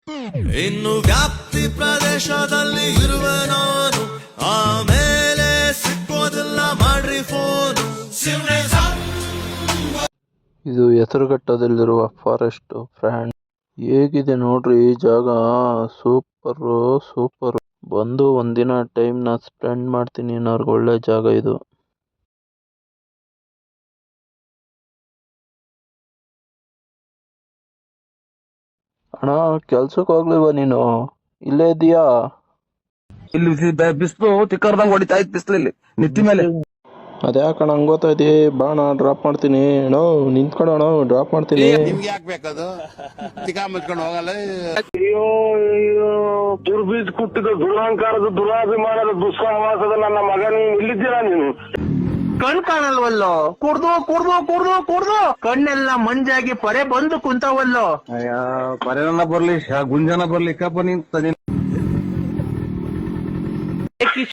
ಇನ್ನು ವ್ಯಾಪ್ತಿ ಪ್ರದೇಶದಲ್ಲಿ ಇರುವ ನಾನು ಆಮೇಲೆ ಸಿಕ್ಕೋದಿಲ್ಲ ಮಾಡ್ರಿ ಫೋನು. ಇದು ಹೆಸರುಘಟ್ಟದಲ್ಲಿರುವ ಫಾರೆಸ್ಟ್ ಫ್ರೆಂಡ್. ಹೇಗಿದೆ ನೋಡ್ರಿ ಈ ಜಾಗ, ಸೂಪರ್. ಬಂದು ಒಂದಿನ ಟೈಮ್ನ ಸ್ಪೆಂಡ್ ಮಾಡ್ತೀನಿ ಅನ್ನೋರ್ಗೆ ಒಳ್ಳೆ ಜಾಗ ಇದು. ಅಣ್ಣ ಕೆಲ್ಸಕ್ಕೆ ಹೋಗ್ಲಿಲ್ವಾ ನೀನು, ಇಲ್ಲೇ ಇದೀಯಾ? ಇಲ್ಲಿ ಬಿಸಿಲು ತಿಕ್ಕರ್ದಂಗ್ ಹೊಡಿತಾ ಇತ್ತು ಬಿಸಿಲಲ್ಲಿ ನಿತ್ತಿ ಮೇಲೆ. ಅದ್ಯಾಕಣ ಹಂಗ್ ಗೊತ್ತಾ ಇದೀ, ಬಾಣ ಡ್ರಾಪ್ ಮಾಡ್ತೀನಿ. ಅಣ್ಣ ನಿಂತ್ಕೊಳೋಣ, ಡ್ರಾಪ್ ಮಾಡ್ತೀನಿ. ನಿಮ್ಗೆ ಯಾಕೆ ಬೇಕದು? ತಿಕ್ಕ ಮುಚ್ಕೊಂಡು ಹೋಗಲ್ಲ. ಅಯ್ಯೋ ದುರ್ಬೀಜ್ ಕುಟ್ಟಿದ ದುರಹಂಕಾರದ ದುರಾಭಿಮಾನದ ದುಸ್ಸಹವಾಸದ ನನ್ನ ಮಗನ ಇಲ್ಲಿದ್ದೀರಾ ನೀನು? ಕಣ್ ಕಾಣಲ್ವಲ್ಲೋ, ಕುಡ್ದು ಕಣ್ಣೆಲ್ಲ ಮಂಜಾಗಿ ಪರೆ ಬಂದು ಕುಂತವಲ್ಲೋ. ಅಯ್ಯ ಪರೇನ ಬರ್ಲಿ ಗುಂಜನ ಬರ್ಲಿ ಕಪ್ಪ ನಿಂತ